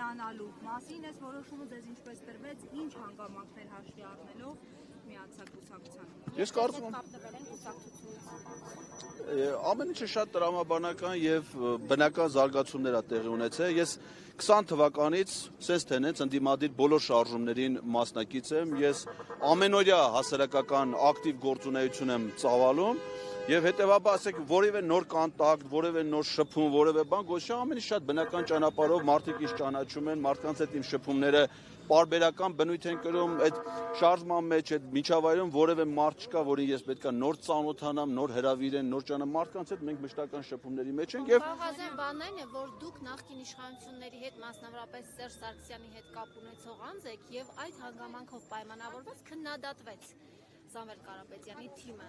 միանալու մասին այս որոշումը ձեզ ինչպես տրվեց, ինչ հանգամանքներ հաշվի առնելով միացաք կուսակցությանը։ Ես կարծում եմ ամեն ինչը շատ տրամաբանական եւ բնական զարգացումներ է տեղի ունեցել։ Ես 20 թվականից սենց թենեց ընդդիմադիր բոլոր շարժումներին մասնակից եմ։ Ես ամենօրյա հասարակական ակտիվ գործունեություն եմ ծավալում եւ հետեւաբար ասեք որևէ նոր կոնտակտ, որևէ նոր շփում, որևէ բան գոչա ամեն ինչ շատ բնական ճանապարհով մարդիկ ինձ ճանաչում են, մարդկանց հետ իմ շփումները պարբերական բնույթ են կրում, այդ շարժման մեջ, այդ միջավայրում որևէ մարդ չկա, որին ես պետքա նոր ծանոթանամ, նոր հրավիրեն, նոր ճանաչեմ, մարդկանց հետ մենք մշտական շփումների մեջ ենք եւ Խաղաղազեն բանն է, որ դուք նախկին իշխանությունների հետ, մասնավորապես Սերժ Սարգսյանի հետ կապ ունեցող անձ եք եւ այդ հանգամանքով պայմանավորված քննադատվեց Սամվել Կարապետյանի թիմը։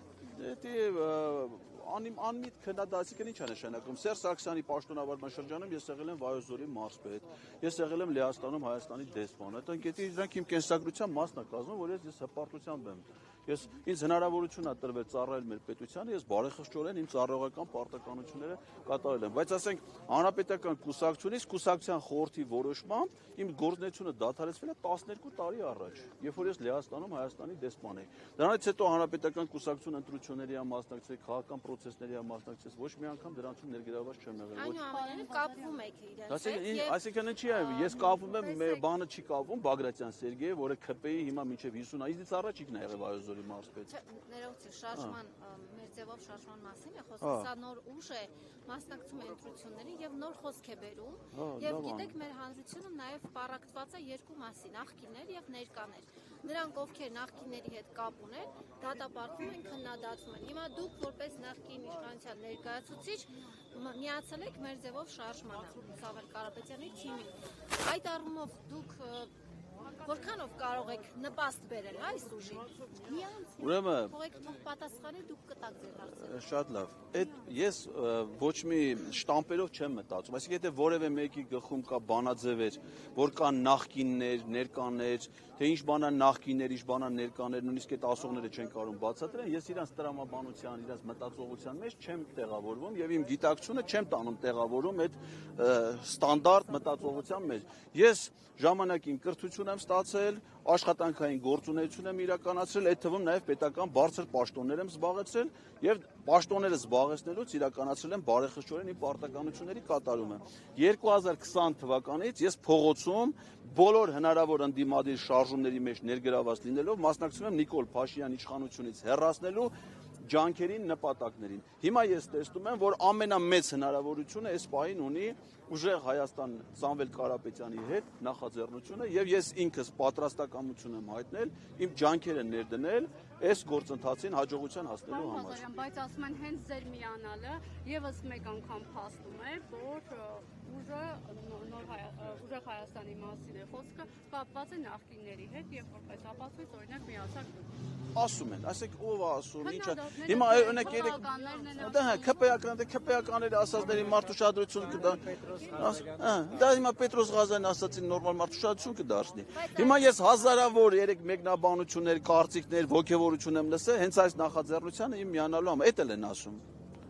Անմիտ քննադատությունը ինչ է նշանակում։ Սերժ Սարգսյանի պաշտոնավարման շրջանում ես եղել եմ Վայոց-Ձորի մարզպետ, ես եղել եմ Լեհաստանում Հայաստանի դեսպան։ Այդ ընկետի դրանք իմ կենսագրության մասն է կազմում, որ ես հպարտությամբ եմ։ Ինձ հնարավորություն է տրվել ծառայել մեր պետությանը, ես բարեխղճորեն իմ ծառայողական պարտականությունները կատարել եմ։ Բայց ասենք հանրապետական կուսակցությունից կուսակցության խորհրդի որոշմամբ իմ գործունեությունը դադարեցվել է 12 տարի առաջ, երբ որ ես Լեհաստանում Հայաստանի դեսպան էի։ Դրանից հետո հանրապետական կուսակցություն ընտրությունների եմ մասնակցել, քաղաքական procesների եմ մասնակցել, ոչ մի անգամ դրանցում ներգրաված չեմ եղել։ Այնուամենայնիվ կապվում եք իրենց հետ։ Այսինքն ինչի է, ես կապվում եմ, բանը չի կապվում, Բագրատյան Սերգեյը, որը ՔՊ-ի հիմա մինչև 50-ից առաջիկն է եղել Վայոց-Ձորի մարզպետ։ Ներողություն, շարժման մեր ձևով շարժման մասին է խոսքը, սա նոր ուժ է, մասնակցում է ընտրություններին եւ նոր խոսք է բերում։ Եվ գիտեք, մեր հանրությունը նաեւ պարակտված է երկու մասի՝ նախկիններ եւ ներկաներ։ Նրանք, ովքեր նախկինների հետ կապ ունեն, դատապարտվում են, քննադատվում են։ Հիմա դուք որպես նախկին իշխանության ներկայացուցիչ միացել եք մեր ձևով շարժմանը Սամվել Կարապետյանի թիմին։ Այդ առումով դուք որքանով կարող եք նպաստ բերել այս ուժին։ Ուրեմն թողեք թող պատասխանի դուք կտաք ձեր հարցերը։ Շատ լավ։ Ես ոչ մի շտամպերով չեմ մտածում, այսինքն եթե որևէ մեկի գլխում կա բանաձևեր, որ կան նախկիններ, ներկաներ, թե ինչ բանա նախկիններ, ինչ բանա ներկաներ, նույնիսկ այդ ասողները չեն կարող բացատրել, ես իրանց տրամաբանության, իրանց մտածողության մեջ չեմ տեղավորվում եւ իմ գիտակցությունը չեմ տանում տեղավորում այդ ստանդարտ մտածողության մեջ։ Ես ժամանակին կրթություն եմ ստացել, աշխատանքային գործունեություն եմ իրականացրել, այդ թվում նաև պետական բարձր պաշտոններ եմ զբաղեցրել եւ պաշտոնները զբաղեցնելուց իրականացրել եմ բարեխղճորեն իմ պարտականությունների կատարումը։ 2020 թվականից ես փողոցում բոլոր հնարավոր ընդդիմադիր շարժումների մեջ ներգրաված լինելով մասնակցում եմ Նիկոլ Փաշինյանի իշխանությունից հեռացնելու ջանքերին, նպատակներին։ Հիմա ես տեսնում եմ, որ ամենամեծ հնարավորությունը այս պահին ունի ուժեղ Հայաստան Սամվել Կարապետյանի հետ նախաձեռնությունը եւ ես ինքս պատրաստակամություն եմ հայտնել իմ ջանքերը ներդնել այս գործընթացին հաջողության հասնելու համար։ Բայց ասում են հենց ձեր միանալը եւս մեկ անգամ փաստում է, որ ուժեղ Հայաստանի մասին է խոսքը կապված է նախկինների հետ եւ որպես ապացույց օրինակ միացակ դուք։ Ասում են, ասեք ով է ասում, ինչա։ Հիմա օրինակ երեք ՔՊ-ականները ասածների մարդուշադրություն կդա։ Դա հիմա Պետրոս Ղազարյանն ասածին նորմալ մարդուշադրություն կդարձնի։ Հիմա ես հազարավոր երեք մեկնաբանություններ, կարծիքներ, ոգևորություն եմ լսել հենց այս նախաձեռնությանը իմ միանալու համար, էդ էլ են ասում։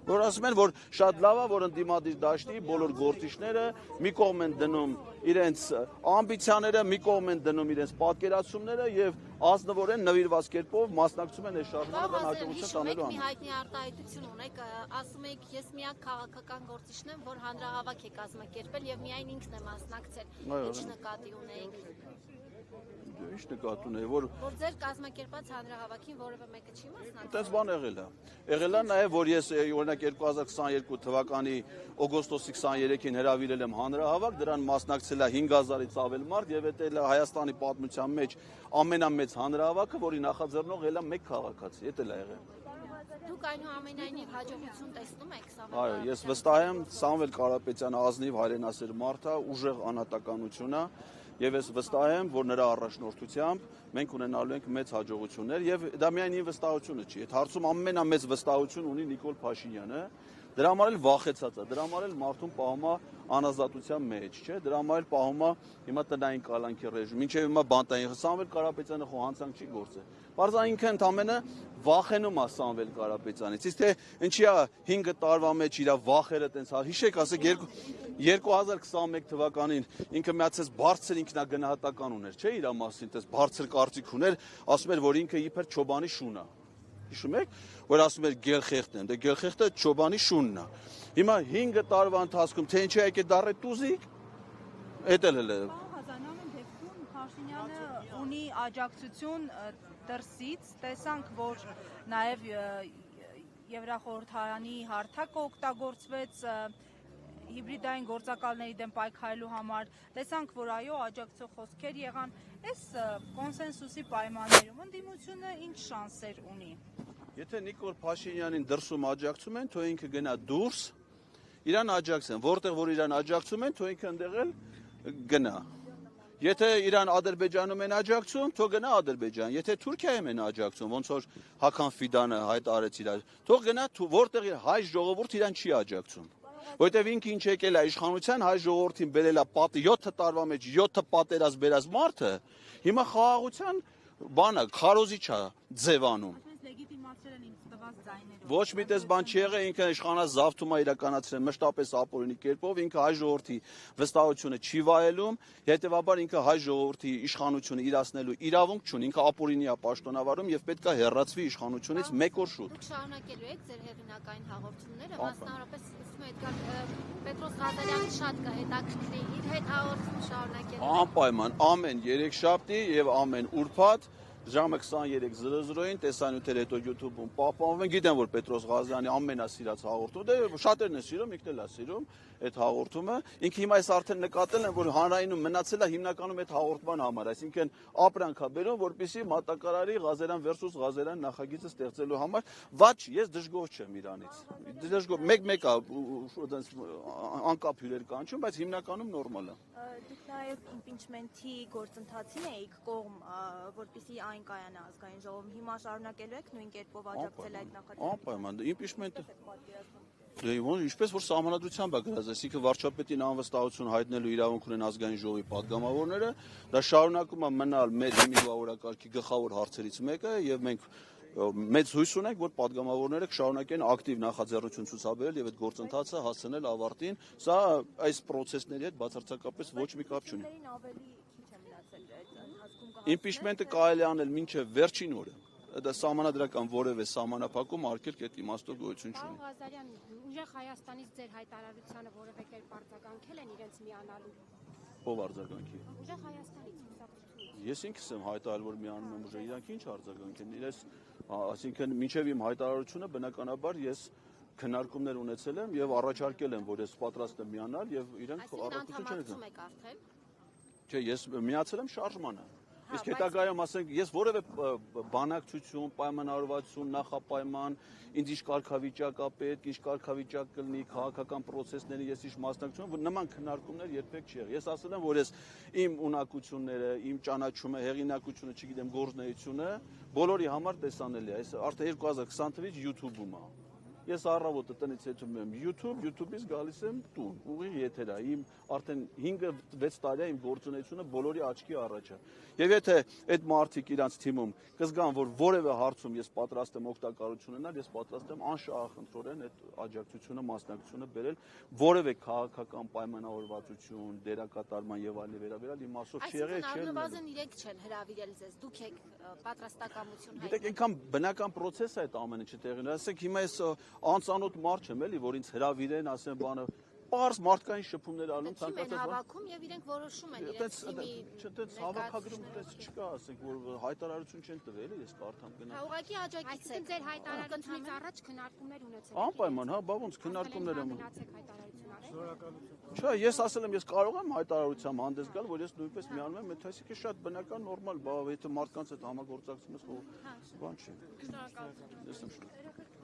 Որ ասում են, որ շատ լավ է, որ ընդդիմադիր դաշտի բոլոր գործիչները մի կողմ են դնում իրենց ամբիցիաները, մի կողմ են դնում իրենց պատկերացումները եւ ազնվորեն նվիրված կերպով մասնակցում են այս շարժմանը հաջողության տանելու համար։ Մի հայտնի արտահայտություն ունեք, ասում եք, ես միակ քաղաքական գործիչն եմ, որ հանրահավաք է կազմակերպել եւ միայն ինքն է մասնակցել։ Ինչ նկատի ունեիք։ Ինչ նկատի ունեի, որ ձեր կազմակերպած հանրահավաքին որևէ մեկը չի մասնակցել։ Այդպես բան եղել է։ Եղել է նաև, որ ես օրինակ 2022 թվականի օգոստոսի 23-ին հրավիրել եմ հանրահավաք, դրան մասնակցել է 5000-ից ավել մարդ եւ դա էլ Հայաստանի պատմության մեջ ամենամեծ հանրահավաքը, որի նախաձեռնող ելա մեկ քաղաքացի, դա էլ է եղել։ Դուք այնուամենայնիվ հաջողություն տեսնում եք Սամվել։ Այո, ես վստահ եմ, Սամվել Կարապետյանը ազնիվ հայրենասեր մարդ է, ուժեղ անհատականություն է։ Եվ ես վստահ եմ, որ նրա առաջնորդությամբ մենք ունենալու ենք մեծ հաջողություններ եւ դա միայն իմ վստահությունը չի։ Այդ հարցում ամենամեծ վստահություն ունի Նիկոլ Փաշինյանը, Դրա համար էլ վախեցած է, դրա համար էլ մարդուն պահում է անազատության մեջ, չէ՞, դրա համար էլ պահում է հիմա տնային կալանքի ռեժիմ, մինչև հիմա բանտային Սամվել Կարապետյանը խո հանցանք չի գործել։ Բարձր ինքը ընդամենը վախենում է Սամվել Կարապետյանից, իսկ թե ինչի է 5 տարվա մեջ իր վախերը տենց հիշեք, ասեք 2021 թվականին ինքը միացած բարձր ինքնագնահատական ուներ, չէ՞ իր մասին, տես բարձր կարծիք ուներ, ասում էր, որ ինքը իբր Չոբանի շունն է։ Հիշում եք, որ ասում էր գերխեղտն եմ, դե գերխեղտը Չոբանի շունն է։ Հիմա 5 տարվա ընթացքում թե ինչի եկե դառե տուզիկ, էդ էլ է։ Ամեն դեպքում Փաշինյանը ունի աջակցություն դրսից, տեսանք, որ նաև Եվրախորհրդարանի հարթակը օգտագործվեց հիբրիդային գործակալների դեմ պայքարելու համար, տեսանք, որ այո, աջակցող խոսքեր եղան, այս կոնսենսուսի պայմաններում ընդդիմությունը ինչ շանսեր ունի։ Եթե Նիկոլ Փաշինյանին դրսում աջակցում են, թող ինքը գնա դուրս, իրան աջակցեն, որտեղ որ իրան աջակցում են, թող ինքը ընդեղ էլ գնա։ Եթե իրան Ադրբեջանում են աջակցում, թող գնա Ադրբեջան, եթե Թուրքիայում են աջակցում, ոնց որ Հական Ֆիդանը հայտարարեց իրար, թող գնա որտեղ հայ ժողովուրդ իրան չի աջակցում։ Որտեվ ինքը ինչ եկել է իշխանության, հայ ժողովրդին բերել է պատի 7 տարվա մեջ 7 պատերազմ բերած մարդը, հիմա խաղաղության բանը քարոզիչ է ձևանում։ Ոչ մի տես բան չի եղել, ինքը իշխանած զավթում է իրականացրել մշտապես ապօրինի կերպով, ինքը հայ ժողովրդի վստահությունը չի վայելում, հետևաբար ինքը հայ ժողովրդի իշխանությունը իրացնելու իրավունք չունի, ինքը ապօրինի է պաշտոնավարում եւ պետք է հեռացվի իշխանությունից մեկ օր շուտ։ Դուք շարունակելու եք ձեր հեղինակային հաղորդումները, մասնավորապես Պետրոս Ղազարյանը շատ կհետաքրքրի, իր հետ հաղորդում շարունակելու եք։ Անպայման ամեն երեքշաբթի եւ ամեն ուրբաթ ժամը 23:00-ին տեսանյութեր հետո YouTube-ում պահպանվում են։ Գիտեմ, որ Պետրոս Ղազարյանի ամենասիրած հաղորդումը, դե շատերն են սիրում, ինքն էլ է սիրում այդ հաղորդումը։ Ինքը հիմա այս արդեն նկատել են, որ հանրայինում մնացել է հիմնականում այդ հաղորդման համար, այսինքն ապրանք է բերում, որպեսզի մատակարարի Ղազարյան versus Ղազարյան նախագիծը ստեղծելու համար։ Ոչ, ես դժգոհ չեմ իրանից։ Դժգոհ մեկ-մեկ է անկապ հյուրեր կանչում, բայց հիմնականում նորմալ է։ Դուք նաև իմպիչմենթի գործընթացին էիք կողմ, որպեսզի այն կայանա ազգային ժողովում, հիմա շարունակելու եք նույն կերպով աջակցել այդ նախաձեռնությանը։ Անպայման, իմպիչմենտը ինչպես որ սահմանադրությամբ է գրած, այսինքն վարչապետին անվստահություն հայտնելու իրավունք ունեն ազգային ժողովի падգամավորները, դա շարունակում է մնալ մեր հիմնավորակարգի գլխավոր հարցերից մեկը եւ մենք մեծ հույս ունենք, որ падգամավորները կշարունակեն ակտիվ նախաձեռնություն ցուցաբերել եւ այդ գործընթացը հասցնել ավարտին։ Սա այս process-ների հետ բացարձակապես ոչ մի կապ չունի։ Impeachment-ը կարելի անել մինչեւ վերջին օրը։ Դա սահմանադրական որևէ սահմանափակում արկել կետ իմաստով գոյություն չունի։ Պարոն Ղազարյան, ուժեղ Հայաստանից ձեր հայտարարությանը որևէ կերպ արձագանքել են իրենց միանալու։ Ով արձագանքի։ Ուժեղ Հայաստանից կուսակցությունից։ Ես ինքս եմ հայտարարել, որ միանում եմ ուժեղ, իրանք ինչ արձագանք են։ Իրենց, այսինքն մինչև իմ հայտարարությունը բնականաբար ես քննարկումներ ունեցել եմ եւ առաջարկել եմ, որ ես պատրաստ եմ միանալ եւ իրենք առաքություն չեն արդեն։ Չէ, ես միացել եմ շարժմանը։ Իսկ հետագայում ասենք, ես որևէ բանակցություն, պայմանավորվածություն, նախապայման, ինձ ինչ կարգավիճակ է պետք, ինչ կարգավիճակ կլինի, քաղաքական process-ների ես ինչ մասնակցություն, որ նման քննարկումներ երբեք չի եղել։ Ես ասել եմ, որ ես իմ ունակությունները, իմ ճանաչումը, հեղինակությունը, չգիտեմ, գործունեությունը բոլորի համար տեսանելի է։ Այս արդեն 2020 թվականից YouTube-ում է։ Ես առավոտը տնից եկում եմ YouTube-ից գալիս եմ տուն, ուղիղ եթեր է, իմ արդեն 5-6 տարի է իմ գործունեությունը բոլորի աչքի առաջ է։ Եվ եթե այդ մարդիկ իրանց թիմում կզգան, որ որևէ հարցում ես պատրաստ եմ օգտակարություն ունենալ, ես պատրաստ եմ անշահախնդրորեն այդ աջակցությունը, մասնակցությունը բերել որևէ քաղաքական պայմանավորվածություն, դերակատարման եւ այլն վերաբերյալ իմ ասով չի եղել, չի եղել։ Այսինքն իրենք չեն հրավիրել ձեզ, դուք եք պատրաստակամություն հայտնել։ Գիտեք, այնքան բնական process է այդ ամենը չտեղի ունի։ Ասենք հիմա ես անծանոթ մարդ չեմ էլի, որ ինձ հրավիրեն, ասեն բանը, պարզ մարդկային շփումներ անում, ցանկացած հավաքում եւ իրենք որոշում են իրենց թիմի։ Չտենց հավաքագրում դες չկա, ասենք, որ հայտարարություն չեն տվել, ես կարդամ գնամ։ Ուղղակի աջակից եք ձեր հայտարարությունից առաջ քննարկումներ ունեցել։ Անպայման, հա, բա ոնց քննարկումներ եմ։ Գնացեք հայտարարություն արեք։ Չէ, ես ասել եմ, ես կարող եմ հայտարարությամբ հանդես գալ, որ ես նույնպես միանում եմ, այդ այսինքն շատ բնական, նորմալ, բա եթե մարդկանց հետ համագործակցում ես, բան չի։ Շնորհակալություն։ Ես եմ շնորհակալ։